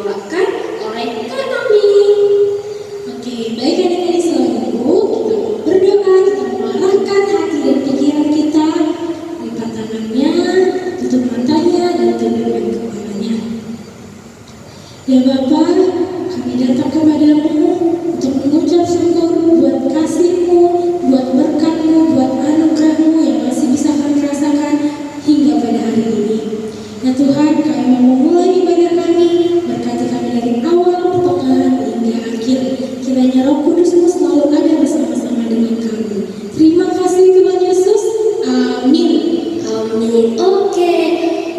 dibawakan oleh Kak Nami. Oke, baik adik-adik selanjutnya kita berdoa, kita mengarahkan hati dan pikiran kita, lipat tangannya, tutup matanya, dan tundukkan kepalanya. Ya Bapa, kami datang kepadamu untuk mengucap syukur buat kasih-Mu, buat berkat-Mu, buat anugerah-Mu yang masih bisa kami rasakan hingga pada hari ini. Ya Tuhan, kami mau memulai ibadah kami, berkati kami dari awal, pertengahan, hingga akhir. Kiranya Roh Kudus-Mu selalu ada bersama-sama dengan kami. Terima kasih Tuhan Yesus. Amin. Amin. Oke,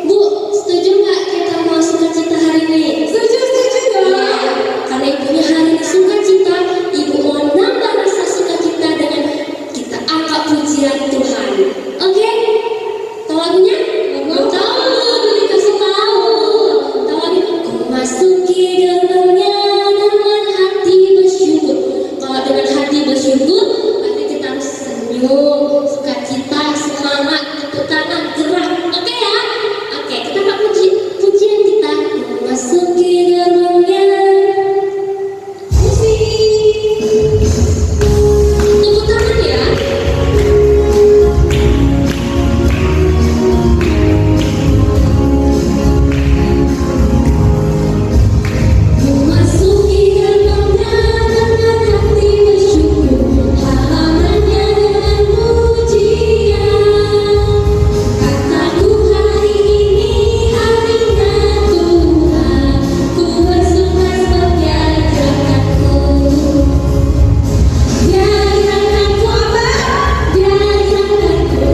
Bu, setuju nggak kita mau sukacita hari ini? Setuju dong. Karena ibunya hari ini sukacita, ibu mau nambah rasa sukacita dengan kita angkat pujian Tuhan. Oke? Tahu lagunya? Belum tahu, dikasih tahu. Tahu lagu? Ku masuki gerbangnya dengan hati bersyukur. Kalau dengan hati bersyukur, berarti kita harus senyum, sukacita, semangat, tepuk tangan, gerak. Oke ya? Oke, kita angkat pujian kita. Ku masuki gerbangnya. Tepuk tangan ya. Memasuki gerbangnya dengan hati bersyukur, halamannya dengan pujian. Kataku hari ini harinya Tuhan, ku bersuka sebab Dia gerakanku. Dia gerakanku apa? Dia gerakanku,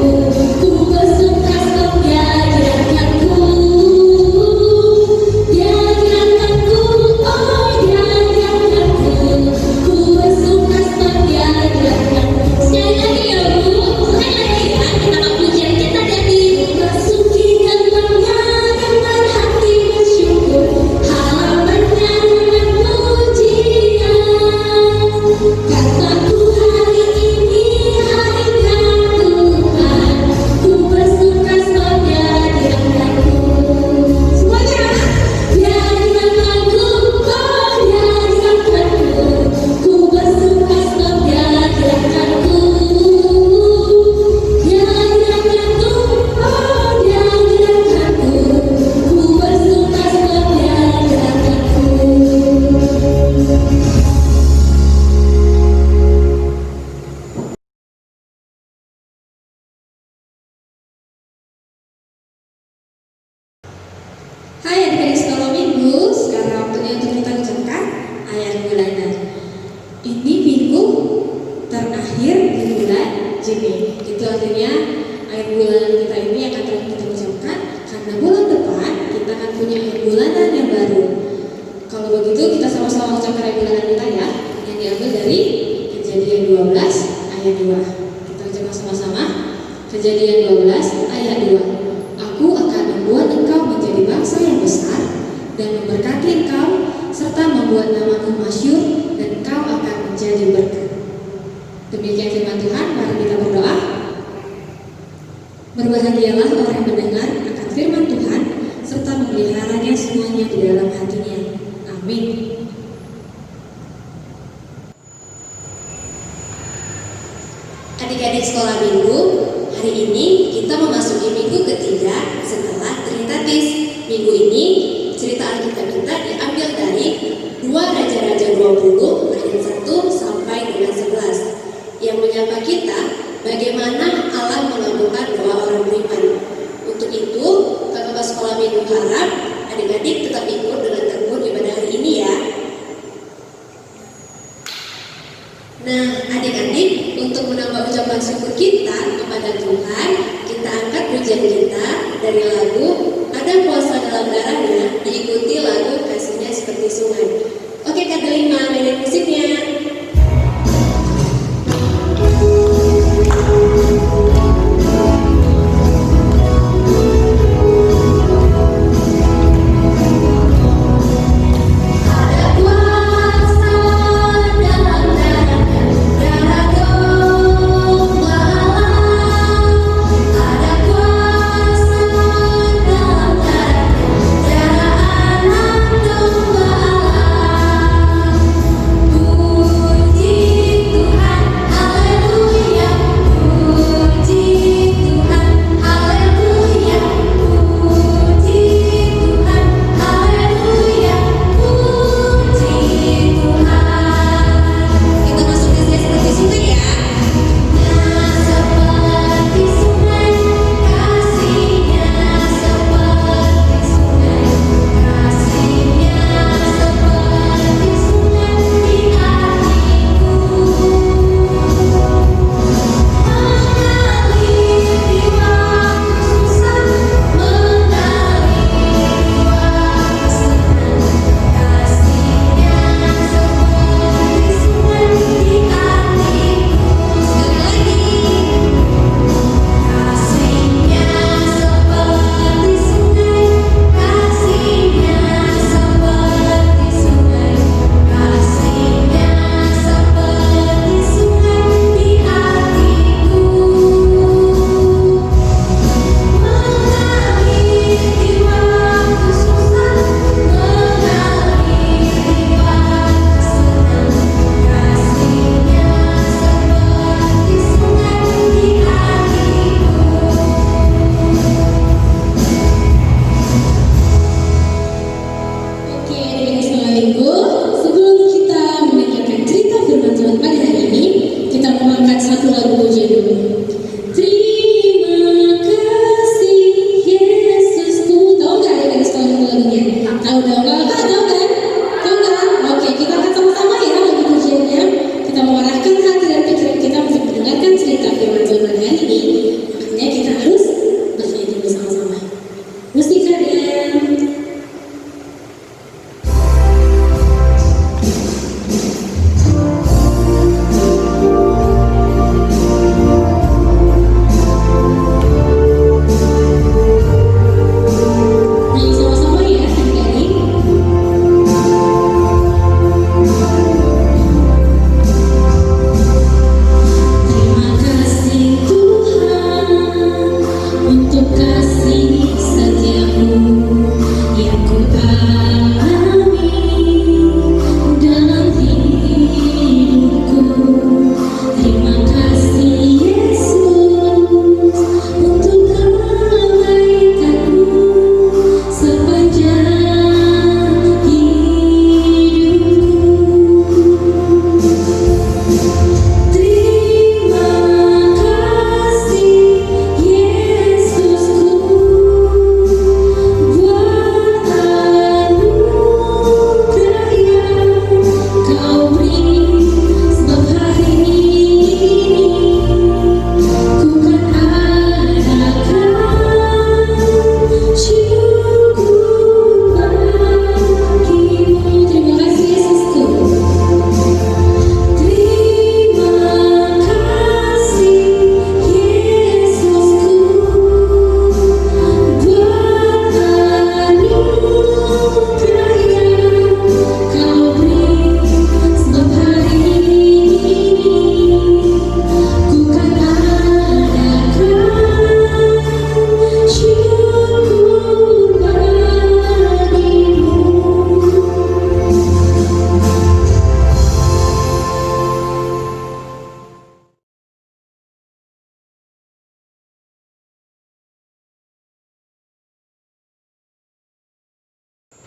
ku bersuka sebab Dia gerakanku. Dia gerakanku, oh Dia gerakanku, ku bersuka sebab Dia gerakanku. Sekali lagi ya Bu, sekali lagi ya, kita angkat pujian kita dari memasuki gerbangnya dengan hati bersyukur, halamannya dengan pujian. Kataku hari ini harinya Tuhan, ku bersuka sebab Dia gerakanku. Semuanya, Dia gerakanku, oh Dia gerakanku, ku bersuka sebab Dia gerakanku. Dia gerakanku, oh Dia gerakanku, ku bersuka sebab Dia gerakanku. Hai adik-adik sekolah minggu, sekarang waktunya untuk kita ucapkan ayat bulanan. Ini minggu terakhir di bulan Juni. Itu artinya ayat bulanan kita ini akan terus kita ucapkan karena bulan depan kita akan punya ayat bulanan yang baru. Kalau begitu kita sama-sama ucapkan ayat bulanan kita ya, yang diambil dari Kejadian 12 ayat 2. Kita ucapkan sama-sama. Kejadian 12 ayat 2. Aku akan membuat engkau menjadi bangsa yang besar dan memberkati engkau serta membuat namamu masyhur dan engkau akan menjadi berkat. Demikian firman Tuhan, mari kita berdoa. Berbahagialah orang yang mendengar akan firman Tuhan serta memeliharanya semuanya di dalam hatinya. Amin. Adik-adik sekolah minggu, hari ini kita memasuki minggu ketiga setelah Trinitatis. Minggu ini cerita Alkitab kita diambil dari 2 Raja-Raja 20 ayat 1 sampai dengan 11 yang menyapa kita bagaimana Allah mengabulkan doa orang beriman. Untuk itu, kakak sekolah minggu harap adik-adik tetap ikut dengan tekun ibadah hari ini ya. Nah, adik-adik, untuk menambah ucapan syukur kita kepada Tuhan, kita angkat pujian kita dari lagu Ada Kuasa Dalam Darahnya, diikuti lagu Kasihnya Seperti Sungai. Oke, Kak Delima, mainin musiknya. Ada kuasa dalam darah, darah anak Nyanyi sama-sama ya adik-adik. Terima kasih Tuhan untuk kasih setiamu yang ku alami dalam hidupku. Terima kasih Yesus untuk kebaikanmu sepanjang hidupku. Terima kasih Yesusku buat anugerah yang Kau beri, sebab hari ini ku kan adakan syukur bagimu. Terima kasih Yesusku. Terima kasih Yesusku buat anugerah yang Kau beri, sebab hari ini ku kan adakan syukur bagimu.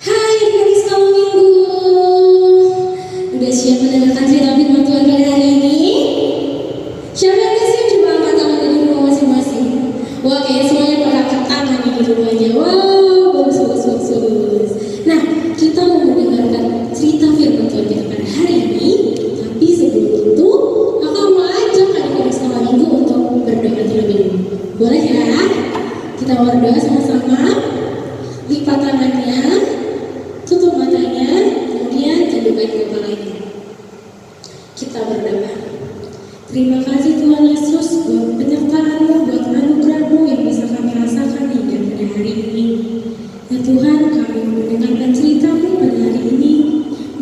Hai adik-adik sekolah minggu. Udah siap mendengarkan cerita firman Tuhan pada hari ini? Siapa yang udah siap? Coba angkat tangan di rumah masing-masing. Wah, kayaknya semuanya pada angkat tangan nih di rumahnya. Wow, bagus, bagus, bagus, bagus. Nah, kita mau mendengarkan cerita firman Tuhan kita pada hari ini. Tapi sebelum itu, aku mau ajak adik-adik sekolah minggu untuk berdoa terlebih dulu. Boleh ya? Kita berdoa sama-sama. Lipat tangannya, tutup matanya, kemudian tundukkan kepalanya. Kita berdoa. Terima kasih Tuhan Yesus buat penyertaan-Mu, buat anugerah-Mu yang bisa kami rasakan hingga pada hari ini. Ya Tuhan, kami mendengarkan cerita-Mu pada hari ini.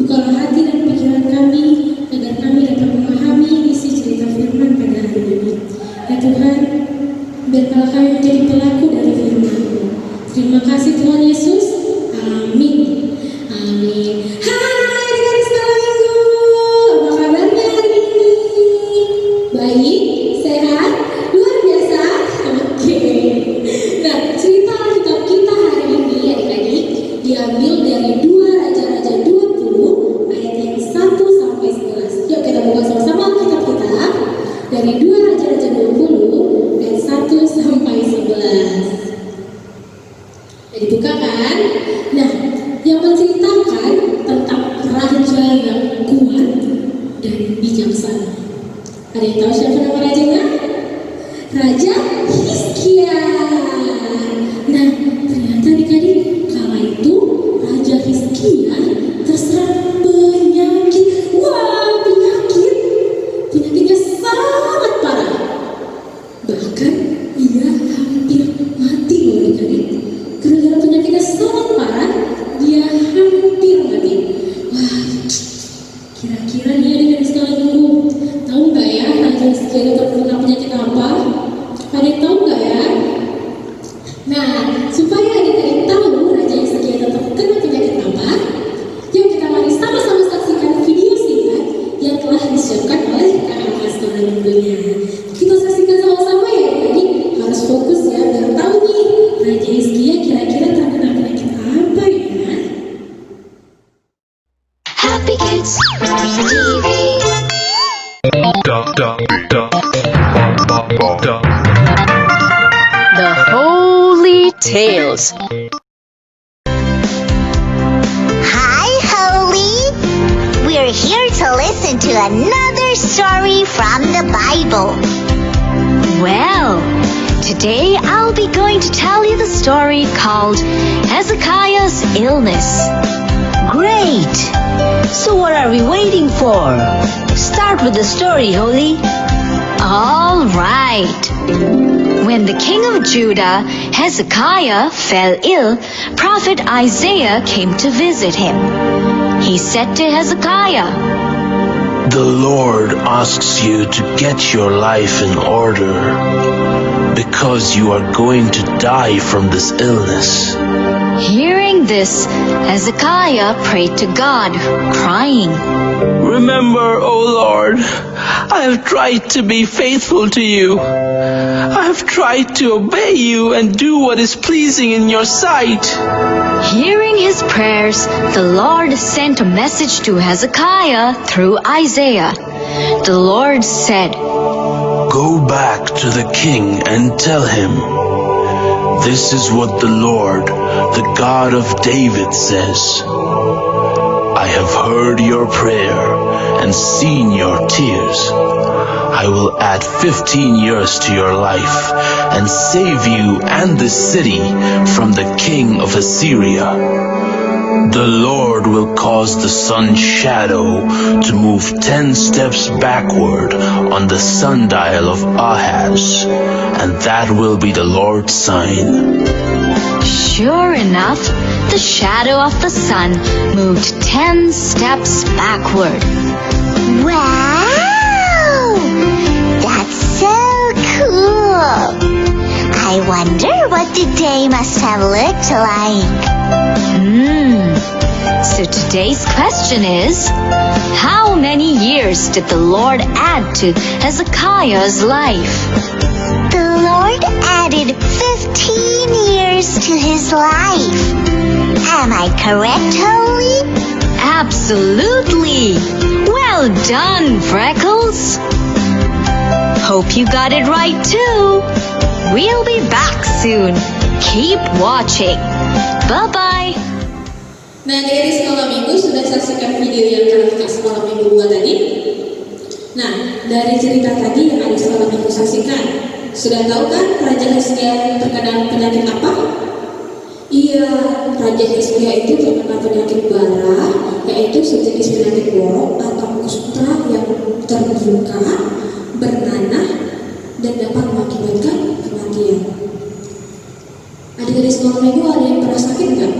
Bukalah hati dan pikiran kami agar kami dapat memahami isi cerita firman pada hari ini. Ya Tuhan, biarlah kami menjadi pelaku dari firman-Mu. Terima kasih Tuhan Yesus. Amin. Amin. Hai adik-adik sekolah minggu. Apa kabarnya hari ini? Baik? Sehat? Luar biasa? Oke. Nah, cerita Alkitab kita hari ini adik-adik diambil dari 2 Raja-Raja 20 ayat yang 1 sampai 11. Yuk kita buka sama-sama Alkitab kita dari 2 Raja-Raja 20 ayat 1 sampai 11. Jadi buka kan? Nah, yang menceritakan tentang raja yang kuat dan bijaksana. Ada yang tahu siapa nama rajanya? Raja Hizkia. Nah, ternyata adik-adik kala itu Raja Hizkia terserang penyakit. Wah, penyakit. Penyakitnya sangat parah. Bahkan ia hampir mati loh adik-adik. Gara-gara penyakitnya sangat parah, dia hampir mati. Wah, kira-kira nih adik-adik sekolah minggu, tahu nggak ya Raja Hizkia itu terkena penyakit apa? Ada yang tahu nggak ya? Nah, supaya adik-adik tahu Raja Hizkia itu terkena penyakit apa, yuk kita mari sama-sama saksikan video singkat yang telah disiapkan oleh kakak-kakak sekolah minggunya. Kita saksikan sama-sama ya adik-adik, harus fokus ya biar tahu nih Raja Hizkia kira-kira terkena penyakit apa ya? Happy Kids TV. The Holy Tales. Hi, Holy! We're here to listen to another story from the Bible. Well, today I'll be going to tell you the story called Hezekiah's Illness. Great! So what are we waiting for? Start with the story, Holy. All right. When the king of Judah, Hezekiah, fell ill, prophet Isaiah came to visit him. He said to Hezekiah, The Lord asks you to get your life in order because you are going to die from this illness. Hearing this, Hezekiah prayed to God, crying, Remember, O Lord, I have tried to be faithful to you. I have tried to obey you and do what is pleasing in your sight. Hearing his prayers, the Lord sent a message to Hezekiah through Isaiah. The Lord said, Go back to the king and tell him, This is what the Lord, the God of David, says. I have heard your prayer and seen your tears. I will add 15 years to your life and save you and this city from the king of Assyria. The Lord will cause the sun's shadow to move 10 steps backward on the sundial of Ahaz, and that will be the Lord's sign. Sure enough, the shadow of the sun moved 10 steps backward. Wow! That's so cool! I wonder what the day must have looked like. So today's question is, how many years did the Lord add to Hezekiah's life? The Lord added 15 years to his life. Am I correct, Holy? Absolutely! Well done, Freckles! Hope you got it right too! We'll be back soon. Keep watching. Bye-bye! Nah, dari sekolah minggu sudah saksikan video yang kakak sekolah minggu buat tadi? Nah, dari cerita tadi yang ada sekolah minggu saksikan, sudah tahu kan Raja Hizkia terkena penyakit apa? Iya, Raja Hizkia itu terkena penyakit bara, yaitu sejenis penyakit borok atau kusta yang terbuka, bernanah, dan dapat mengakibatkan kematian. Adik-adik sekolah minggu ada yang pernah sakit nggak?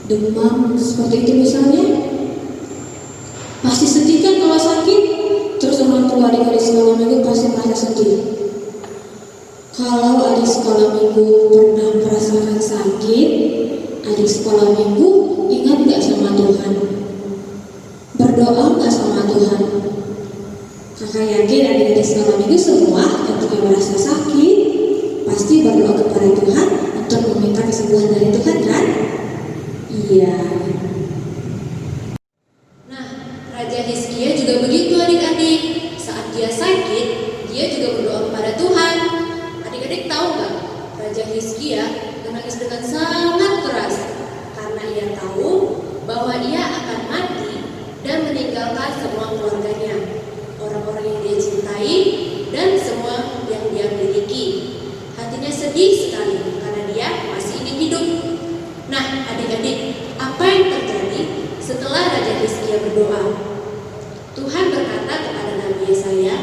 Demam seperti itu misalnya? Pasti sedih kan kalau sakit? Terus orang tua adik-adik sekolah minggu pasti merasa sedih. Kalau adik sekolah minggu pernah merasakan sakit, adik sekolah minggu ingat gak sama Tuhan? Berdoa gak sama Tuhan? Kakak yakin adik-adik sekolah minggu semua ketika merasa sakit pasti berdoa kepada Tuhan untuk meminta kesembuhan dari Tuhan kan? Iya. Nah, Raja Hizkia juga begitu adik-adik. Saat dia sakit, dia juga berdoa kepada Tuhan. Adik-adik tahu nggak? Raja Hizkia menangis dengan sangat keras karena ia tahu bahwa ia akan mati dan meninggalkan semua keluarganya, orang-orang yang dia cintai dan semua yang dia miliki. Hatinya sedih sekali karena dia masih ingin hidup. Nah, adik-adik, apa yang terjadi setelah Raja Hizkia berdoa? Tuhan berkata kepada Nabi Yesaya,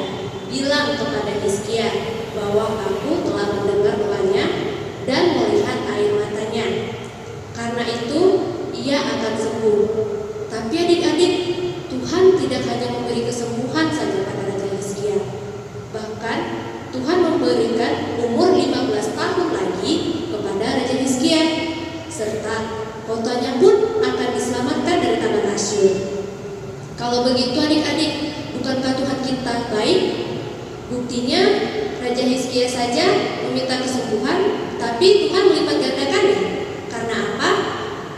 bilang kepada Hizkia bahwa aku telah mendengar doanya dan melihat air matanya. Karena itu, ia akan sembuh. Tapi adik-adik, Tuhan tidak hanya memberi kesembuhan saja pada Raja Hizkia. Bahkan, Tuhan memberikan umur 15 tahun lagi kepada Raja Hizkia. Serta kotanya pun akan diselamatkan dari tangan Asyur. Kalau begitu adik-adik, bukankah Tuhan kita baik? Buktinya Raja Hizkia saja meminta kesembuhan, tapi Tuhan melipat gandakannya. Karena apa?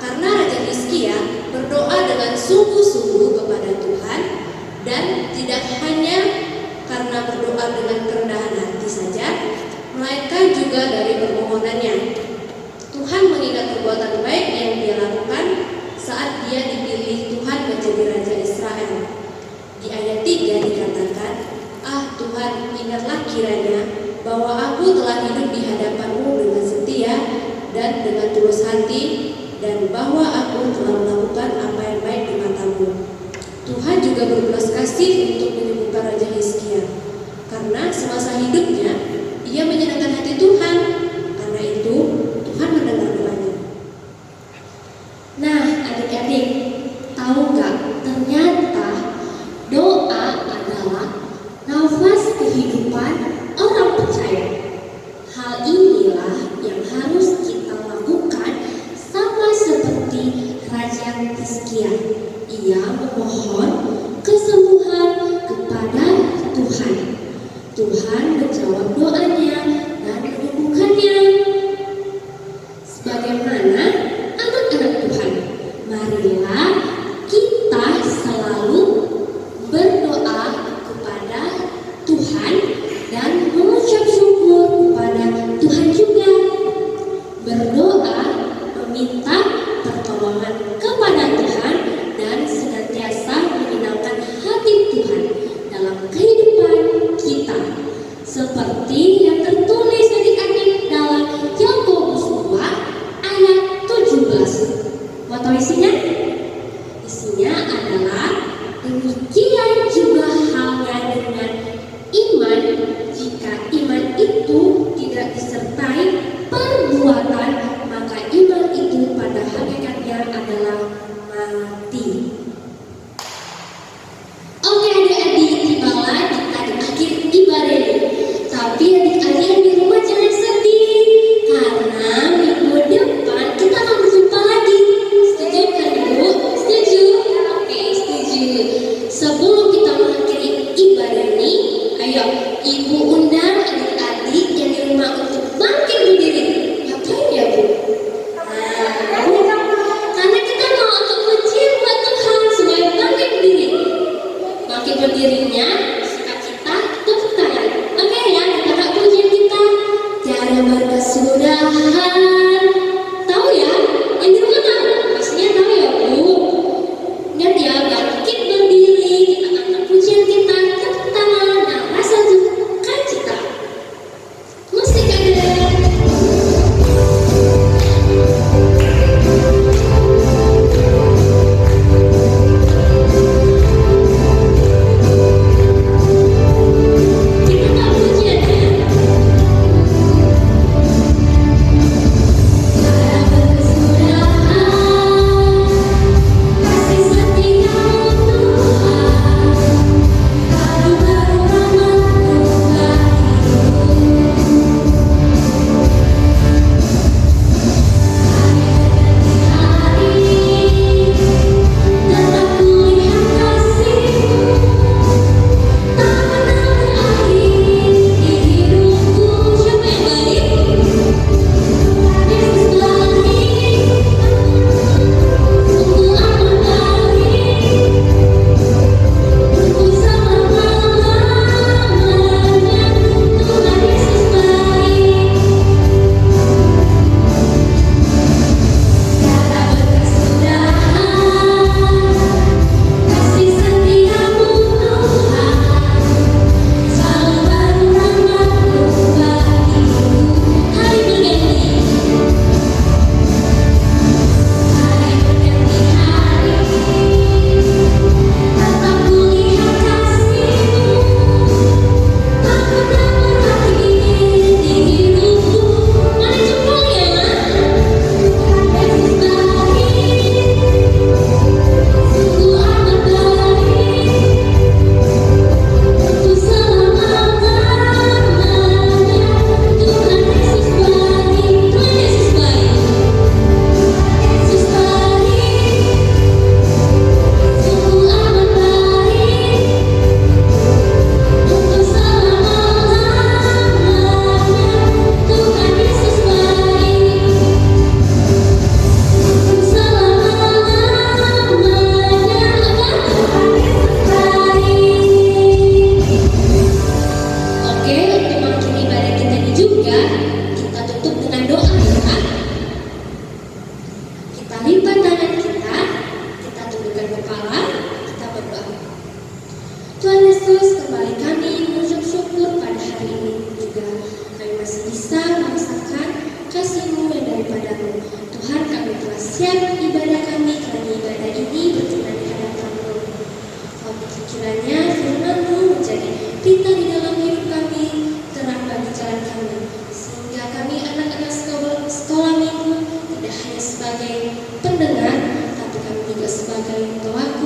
Karena Raja Hizkia berdoa dengan sungguh-sungguh kepada Tuhan, dan tidak hanya karena berdoa dengan kerendahan hati saja, melainkan juga dari permohonannya. Tuhan mengingat perbuatan baik yang dia lakukan saat dia dipilih Tuhan menjadi Raja Israel. Di ayat 3 dikatakan, "Ah Tuhan, ingatlah kiranya bahwa aku telah hidup di hadapan-Mu dengan setia dan dengan tulus hati, dan bahwa aku telah melakukan apa yang baik di mata-Mu." dia. Ia memohon kesembuhan kepada Tuhan. Tuhan menjawab doanya dan menyembuhkannya. Sebagaimana anak-anak Tuhan, marilah kita selalu berdoa kepada Tuhan dan mengucap syukur kepada Tuhan juga. Berdoa meminta pertolongan kepada Tuhan dan senantiasa menyenangkan hati Tuhan dalam kehidupan kita. Seperti yang tertulis adik-adik dalam Yakobus 2 ayat 17. Mau tahu isinya? Isinya adalah demikian juga halnya dengan iman. Jika iman itu tidak disertai perbuatan, maka iman itu pada hakikatnya adalah mati. Oke adik-adik, tibalah kita di akhir ibadah ini. Tapi adik-adik yang di rumah jangan sedih, karena minggu depan kita akan berjumpa lagi. Setuju kan Ibu? Setuju? Oke, setuju. Sebelum kita mengakhiri ibadah ini, ayo Ibu undang adik-adik yang di rumah untuk bangkit berdiri. Ngapain ya Bu? Karena kita mau untuk pujian buat Tuhan supaya bangkit berdiri. Bangkit berdirinya sukacita tepuk tangan. Oke ya, kita angkat pujian kita. Tiada berkesudahan. Tahu ya? Yang di rumah tahu? Pastinya tahu ya Bu. Ingat ya, bangkit berdiri. Kita angkat pujian kita, tepuk tangan dan rasa sukacita. Musik ada. Kita tahu pujiannya. Sebagai pendengar, tapi kami juga sebagai pelaku